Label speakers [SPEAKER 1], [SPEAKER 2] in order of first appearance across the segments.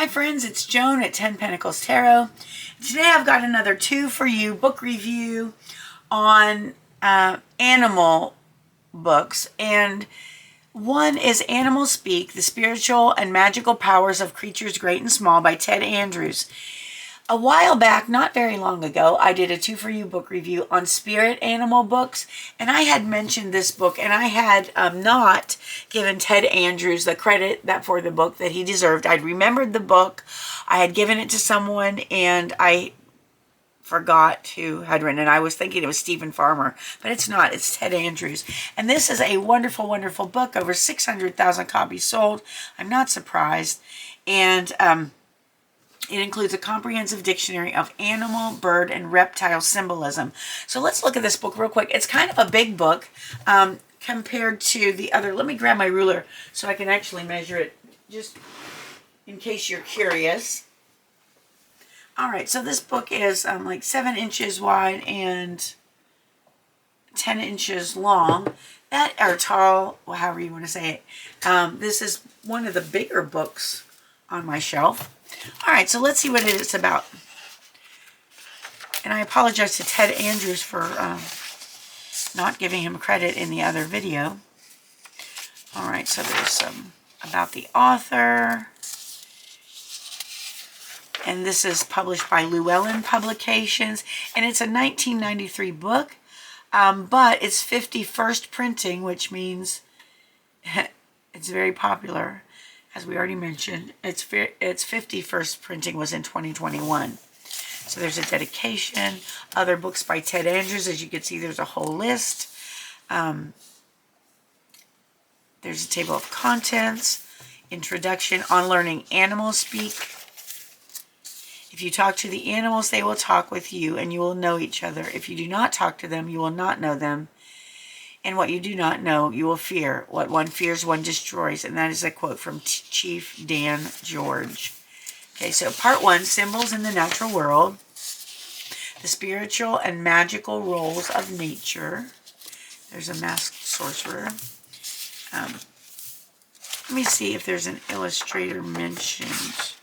[SPEAKER 1] Hi friends, it's Joan at 10 Pentacles Tarot. Today I've got another 2 for you book review on animal books. And one is Animal Speak, The Spiritual and Magical Powers of Creatures Great and Small by Ted Andrews. A while back, not very long ago, I did a 2 for you book review on spirit animal books, and I had mentioned this book, and I had not given Ted Andrews the credit for the book that he deserved. I'd remembered the book, I had given it to someone, and I forgot who had written it. I was thinking it was Stephen Farmer, but it's not. It's Ted Andrews. And this is a wonderful, wonderful book. Over 600,000 copies sold. I'm not surprised. And it includes a comprehensive dictionary of animal, bird, and reptile symbolism. So let's look at this book real quick. It's kind of a big book compared to the other. Let me grab my ruler so I can actually measure it, just in case you're curious. All right, so this book is like 7 inches wide and 10 inches long. That are tall, well, however you want to say it. This is one of the bigger books on my shelf. All right, so let's see what it is about. And I apologize to Ted Andrews for not giving him credit in the other video. All right, so there's some about the author. And this is published by Llewellyn Publications. And it's a 1993 book, but it's 51st printing, which means it's very popular. As we already mentioned, its 51st printing was in 2021. So there's a dedication. Other books by Ted Andrews. As you can see, there's a whole list. There's a table of contents. Introduction on learning animal speak. If you talk to the animals, they will talk with you, and you will know each other. If you do not talk to them, you will not know them. And what you do not know, you will fear. What one fears, one destroys. And that is a quote from Chief Dan George. Okay, so part 1, symbols in the natural world. The spiritual and magical roles of nature. There's a masked sorcerer. Let me see if there's an illustrator mentioned.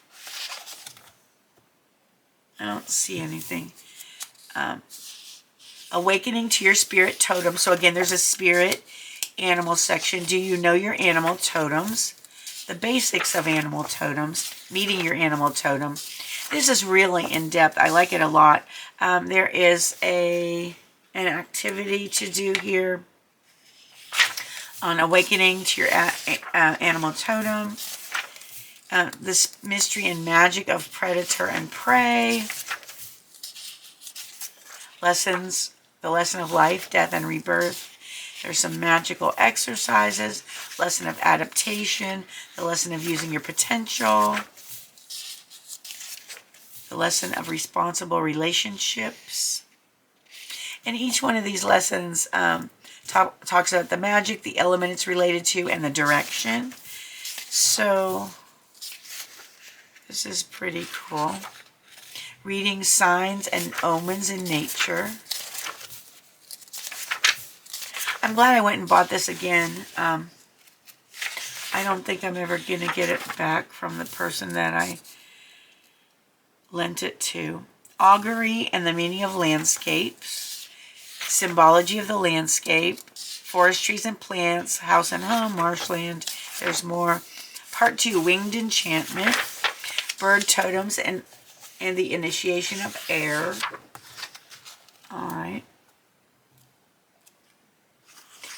[SPEAKER 1] I don't see anything. Awakening to your spirit totem. So again, there's a spirit animal section. Do you know your animal totems? The basics of animal totems. Meeting your animal totem. This is really in-depth. I like it a lot. There is an activity to do here on awakening to your animal totem. This mystery and magic of predator and prey. Lessons. The lesson of life, death, and rebirth. There's some magical exercises. Lesson of adaptation. The lesson of using your potential. The lesson of responsible relationships. And each one of these lessons talks about the magic, the element it's related to, and the direction. So this is pretty cool. Reading signs and omens in nature. I'm glad I went and bought this again. I don't think I'm ever going to get it back from the person that I lent it to. Augury and the meaning of landscapes. Symbology of the landscape. Forest, trees, and plants. House and home. Marshland. There's more. Part 2, winged enchantment. Bird totems and the initiation of air. All right.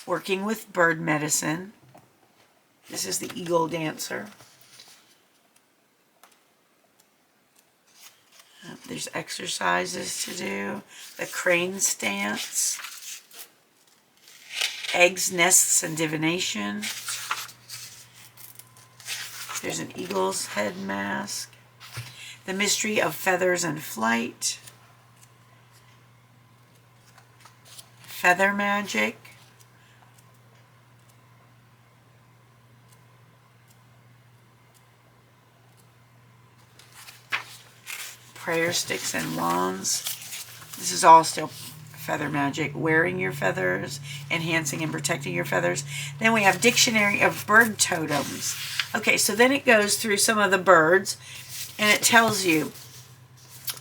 [SPEAKER 1] Working with bird medicine. This is the eagle dancer. There's exercises to do. The crane stance. Eggs, nests, and divination. There's an eagle's head mask. The mystery of feathers and flight. Feather magic. Prayer sticks and wands. This is all still feather magic. Wearing your feathers, enhancing and protecting your feathers. Then we have Dictionary of Bird Totems. Okay, so then it goes through some of the birds. And it tells you,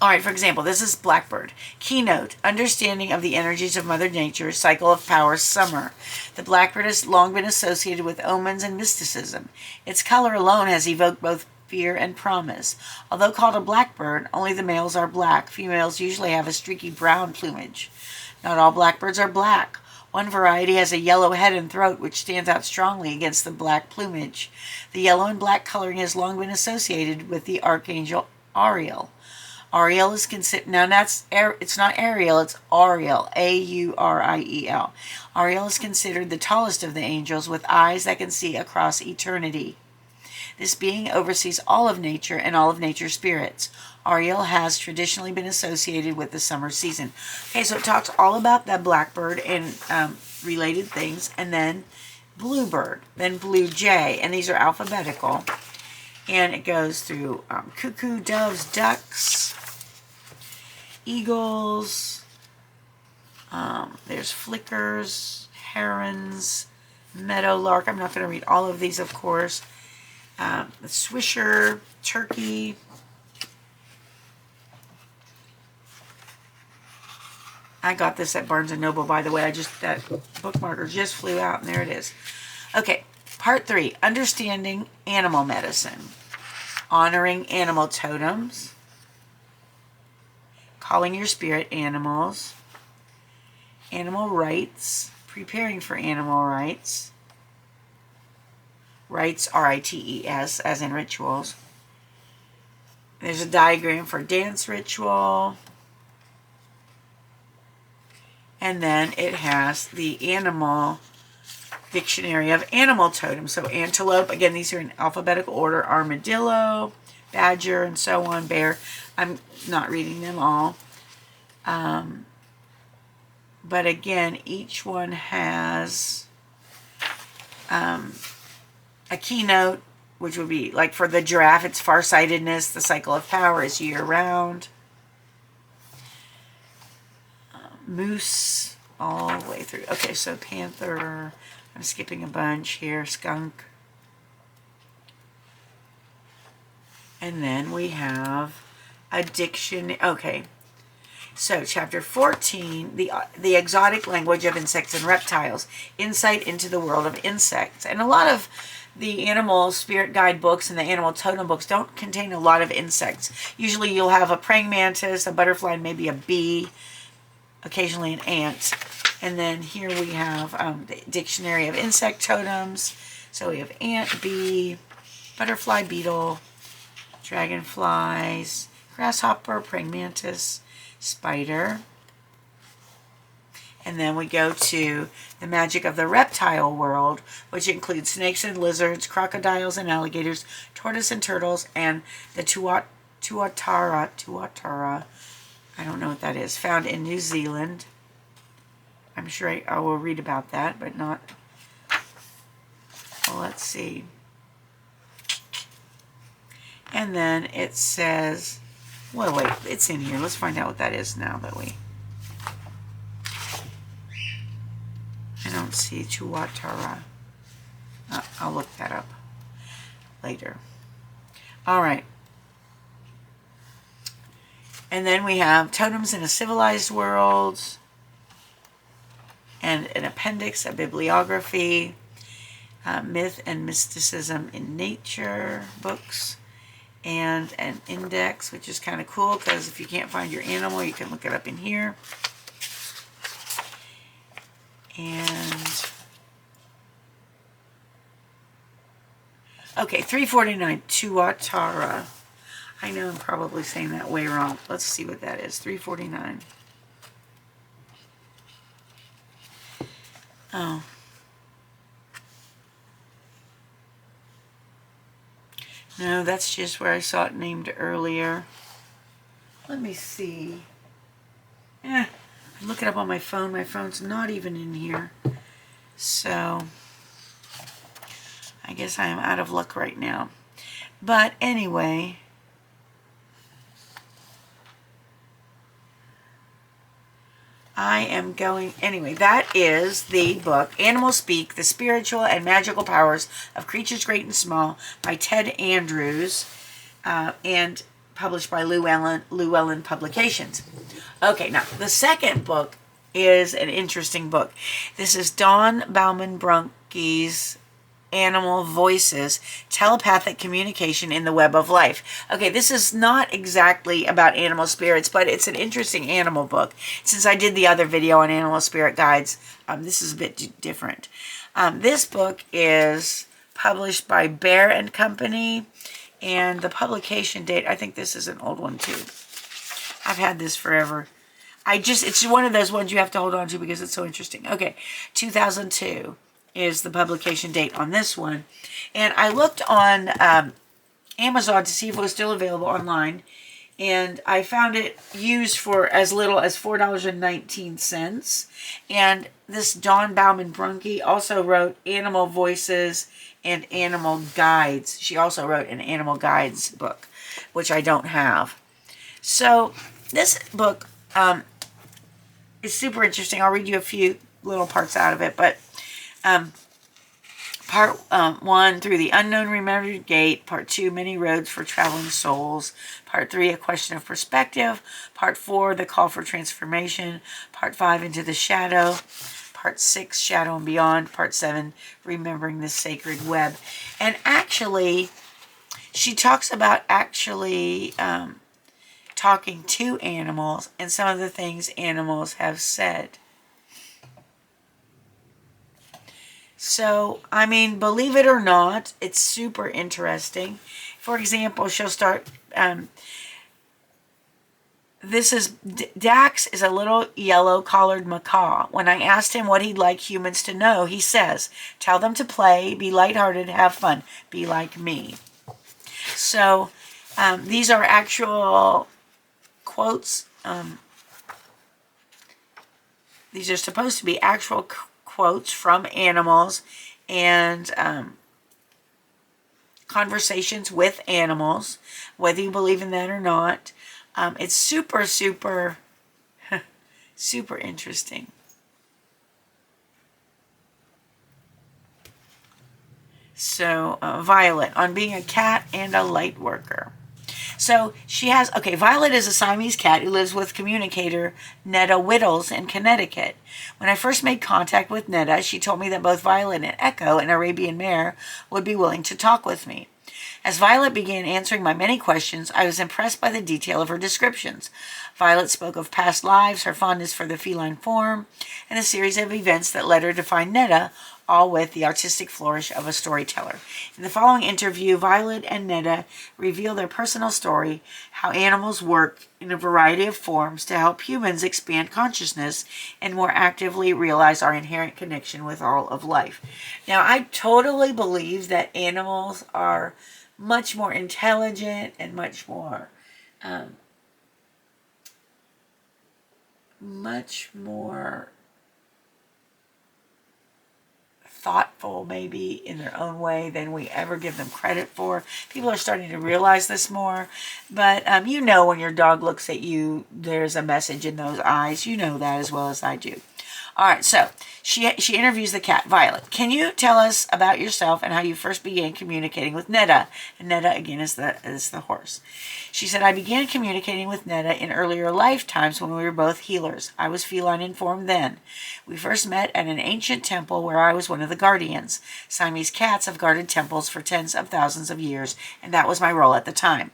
[SPEAKER 1] all right, for example, this is Blackbird. Keynote, understanding of the energies of Mother Nature, cycle of power, summer. The blackbird has long been associated with omens and mysticism. Its color alone has evoked both fear and promise. Although called a blackbird, only the males are black. Females usually have a streaky brown plumage. Not all blackbirds are black. One variety has a yellow head and throat, which stands out strongly against the black plumage. The yellow and black coloring has long been associated with the archangel Ariel. Ariel is considered, now it's not Ariel, it's Ariel, A-U-R-I-E-L. Ariel is considered the tallest of the angels with eyes that can see across eternity. This being oversees all of nature and all of nature's spirits. Ariel has traditionally been associated with the summer season. Okay, so it talks all about that blackbird and related things, and then bluebird, then blue jay, and these are alphabetical. And it goes through cuckoo, doves, ducks, eagles, there's flickers, herons, meadowlark. I'm not going to read all of these, of course. The swisher, turkey, I got this at Barnes & Noble, by the way. That bookmarker just flew out, and there it is. Okay, part 3, understanding animal medicine. Honoring animal totems. Calling your spirit animals. Animal rites. Preparing for animal rites. Rites, R-I-T-E-S, as in rituals. There's a diagram for dance ritual. And then it has the animal dictionary of animal totems. So antelope, again, these are in alphabetical order. Armadillo, badger, and so on. Bear. I'm not reading them all. But again, each one has a keynote, which would be like for the giraffe, it's farsightedness. The cycle of power is year-round. Moose all the way through. Okay, so panther, I'm skipping a bunch here, skunk. And then we have addiction. Okay, so chapter 14, the exotic language of insects and reptiles, insight into the world of insects. And a lot of the animal spirit guide books and the animal totem books don't contain a lot of insects. Usually you'll have a praying mantis, a butterfly, and maybe a bee, occasionally an ant. And then here we have the dictionary of insect totems. So we have ant, bee, butterfly, beetle, dragonflies, grasshopper, praying mantis, spider. And then we go to the magic of the reptile world, which includes snakes and lizards, crocodiles and alligators, tortoise and turtles, and the tuatara, I don't know what that is, found in New Zealand. I'm sure I will read about that, but not. Well, let's see. And then it says, well, wait, it's in here. Let's find out what that is now that we. I don't see tuatara. I'll look that up later. All right. And then we have totems in a civilized world, and an appendix, a bibliography, myth and mysticism in nature books, and an index, which is kind of cool because if you can't find your animal, you can look it up in here. And okay, 349, tuatara. I know I'm probably saying that way wrong. Let's see what that is. 349. Oh. No, that's just where I saw it named earlier. Let me see. I'm looking up on my phone. My phone's not even in here. So, I guess I am out of luck right now. But anyway, anyway, that is the book, Animal Speak, The Spiritual and Magical Powers of Creatures Great and Small by Ted Andrews. And published by Llewellyn Publications. Okay, now the second book is an interesting book. This is Dawn Baumann Brunke's Animal Voices, Telepathic Communication in the Web of Life. Okay, this is not exactly about animal spirits, but it's an interesting animal book. Since I did the other video on animal spirit guides, this is a bit different. This book is published by Bear & Company, and the publication date, I think this is an old one too. I've had this forever. It's one of those ones you have to hold on to because it's so interesting. Okay, 2002 is the publication date on this one. And I looked on Amazon to see if it was still available online. And I found it used for as little as $4.19. And this Dawn Baumann Brunke also wrote Animal Voices and Animal Guides. She also wrote an Animal Guides book, which I don't have. So this book is super interesting. I'll read you a few little parts out of it. But Part 1, Through the Unknown Remembered Gate. Part 2, Many Roads for Traveling Souls. Part 3, A Question of Perspective. Part 4, The Call for Transformation. Part 5, Into the Shadow. Part 6, Shadow and Beyond. Part 7, Remembering the Sacred Web. And actually, she talks about talking to animals and some of the things animals have said. So, I mean, believe it or not, it's super interesting. For example, she'll start, Dax is a little yellow-collared macaw. When I asked him what he'd like humans to know, he says, tell them to play, be lighthearted, have fun, be like me. So, these are actual quotes. These are supposed to be actual quotes from animals and conversations with animals, whether you believe in that or not. It's super, super, super interesting. So, Violet, on being a cat and a light worker. So she has, okay, Violet is a Siamese cat who lives with communicator Netta Whittles in Connecticut. When I first made contact with Netta, she told me that both Violet and Echo, an Arabian mare, would be willing to talk with me. As Violet began answering my many questions, I was impressed by the detail of her descriptions. Violet spoke of past lives, her fondness for the feline form, and a series of events that led her to find Netta, all with the artistic flourish of a storyteller. In the following interview, Violet and Netta reveal their personal story, how animals work in a variety of forms to help humans expand consciousness and more actively realize our inherent connection with all of life. Now, I totally believe that animals are much more intelligent and much more thoughtful, maybe, in their own way than we ever give them credit for. People are starting to realize this more. But you know, when your dog looks at you, there's a message in those eyes. You know that as well as I do. All right, so she interviews the cat, Violet. Can you tell us about yourself and how you first began communicating with Netta? And Netta, again, is the horse. She said, I began communicating with Netta in earlier lifetimes when we were both healers. I was feline in form then. We first met at an ancient temple where I was one of the guardians. Siamese cats have guarded temples for tens of thousands of years, and that was my role at the time.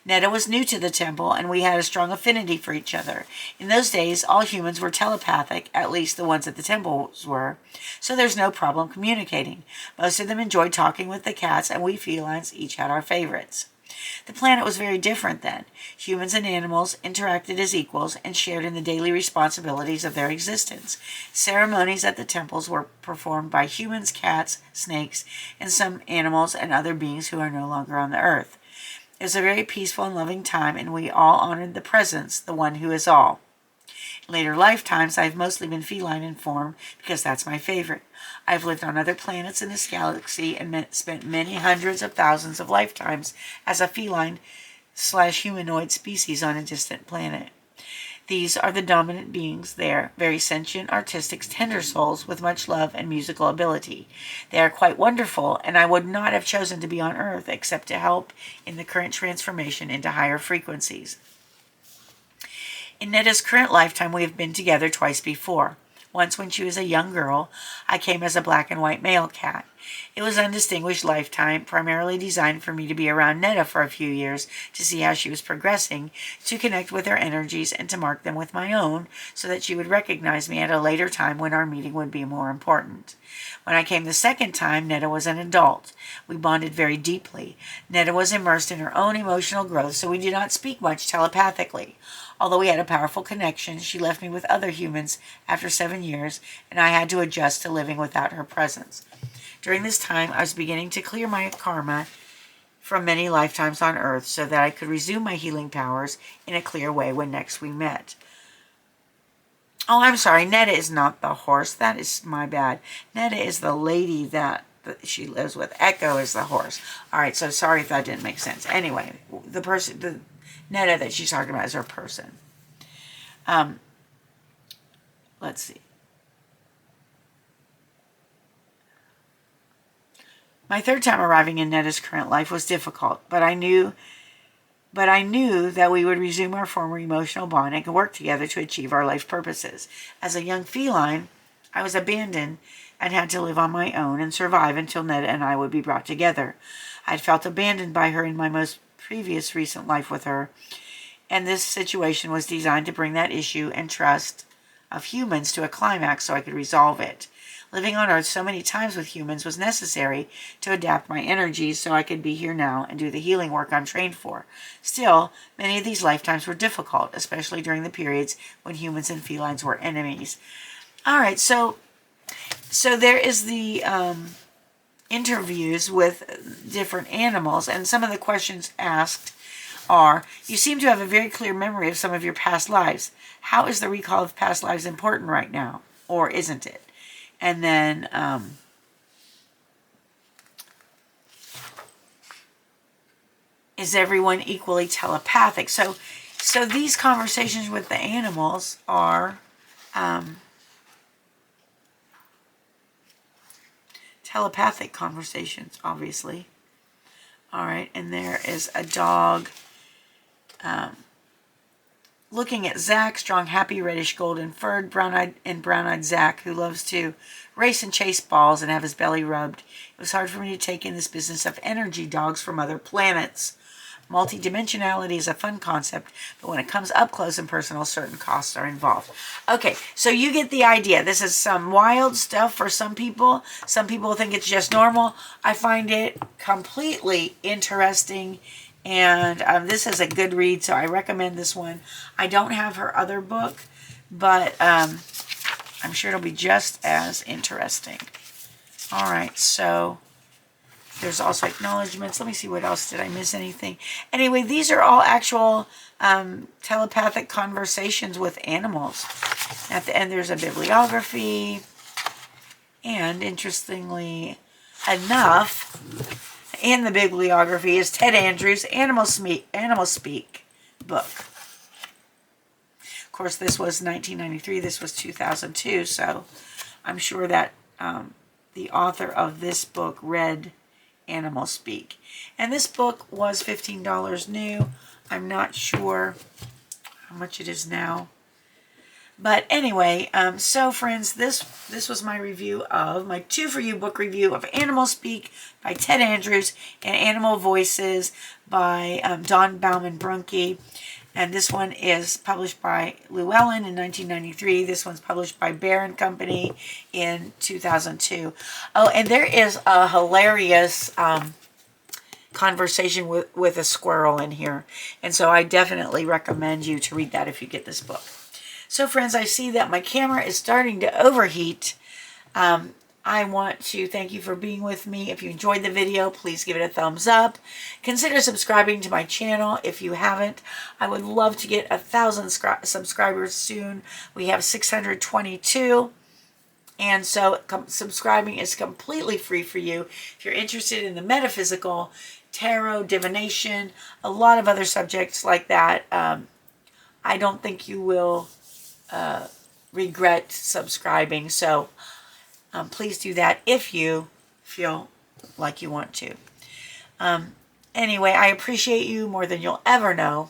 [SPEAKER 1] Netta was new to the temple, and we had a strong affinity for each other. In those days, all humans were telepathic, at least the ones at the temples were, so there's no problem communicating. Most of them enjoyed talking with the cats, and we felines each had our favorites. The planet was very different then. Humans and animals interacted as equals and shared in the daily responsibilities of their existence. Ceremonies at the temples were performed by humans, cats, snakes, and some animals and other beings who are no longer on the earth. It was a very peaceful and loving time, and we all honored the presence, the one who is all. In later lifetimes, I've mostly been feline in form because that's my favorite. I've lived on other planets in this galaxy and spent many hundreds of thousands of lifetimes as a feline/humanoid species on a distant planet. These are the dominant beings. They are very sentient, artistic, tender souls with much love and musical ability. They are quite wonderful, and I would not have chosen to be on Earth except to help in the current transformation into higher frequencies. In Netta's current lifetime, we have been together twice before. Once when she was a young girl, I came as a black and white male cat. It was an undistinguished lifetime, primarily designed for me to be around Netta for a few years to see how she was progressing, to connect with her energies and to mark them with my own, so that she would recognize me at a later time when our meeting would be more important. When I came the second time, Netta was an adult. We bonded very deeply. Netta was immersed in her own emotional growth, so we did not speak much telepathically. Although we had a powerful connection, she left me with other humans after 7 years, and I had to adjust to living without her presence. During this time, I was beginning to clear my karma from many lifetimes on Earth so that I could resume my healing powers in a clear way when next we met. Oh, I'm sorry. Netta is not the horse. That is my bad. Netta is the lady that she lives with. Echo is the horse. All right, so sorry if that didn't make sense. Anyway, the Netta that she's talking about is her person. Let's see. My third time arriving in Netta's current life was difficult, but I knew that we would resume our former emotional bond and could work together to achieve our life purposes. As a young feline, I was abandoned and had to live on my own and survive until Netta and I would be brought together. I had felt abandoned by her in my most previous recent life with her, and this situation was designed to bring that issue and trust of humans to a climax so I could resolve it. Living on Earth so many times with humans was necessary to adapt my energies so I could be here now and do the healing work I'm trained for. Still, many of these lifetimes were difficult, especially during the periods when humans and felines were enemies. All right, so there is the interviews with different animals, and some of the questions asked are, you seem to have a very clear memory of some of your past lives. How is the recall of past lives important right now, or isn't it? And then is everyone equally telepathic? So these conversations with the animals are telepathic conversations, obviously. All right, and there is a dog looking at Zach, strong, happy, reddish, golden-furred, brown-eyed Zach, who loves to race and chase balls and have his belly rubbed. It was hard for me to take in this business of energy dogs from other planets. Multidimensionality is a fun concept, but when it comes up close and personal, certain costs are involved. Okay, so you get the idea. This is some wild stuff for some people. Some people think it's just normal. I find it completely interesting, and this is a good read, so I recommend this one. I don't have her other book, but I'm sure it'll be just as interesting. All right, so there's also acknowledgments. Let me see, what else? Did I miss anything? Anyway, these are all actual telepathic conversations with animals. At the end, there's a bibliography. And interestingly enough, in the bibliography is Ted Andrews' Animal Speak book. Of course, this was 1993. This was 2002. So I'm sure that the author of this book read Animal Speak. And this book was $15 new. I'm not sure how much it is now. But anyway, so friends, this was my review of my 2 for You book review of Animal Speak by Ted Andrews and Animal Voices by Dawn Baumann Brunke. And this one is published by Llewellyn in 1993. This one's published by Bear&Company in 2002. Oh, and there is a hilarious conversation with a squirrel in here. And so I definitely recommend you to read that if you get this book. So friends, I see that my camera is starting to overheat. I want to thank you for being with me. If you enjoyed the video, please give it a thumbs up. Consider subscribing to my channel if you haven't. I would love to get 1,000 subscribers soon. We have 622. And so subscribing is completely free for you. If you're interested in the metaphysical, tarot, divination, a lot of other subjects like that, I don't think you will regret subscribing. So please do that if you feel like you want to. Anyway, I appreciate you more than you'll ever know.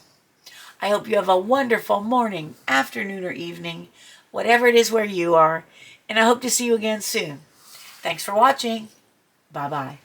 [SPEAKER 1] I hope you have a wonderful morning, afternoon, or evening, whatever it is where you are, and I hope to see you again soon. Thanks for watching. Bye-bye.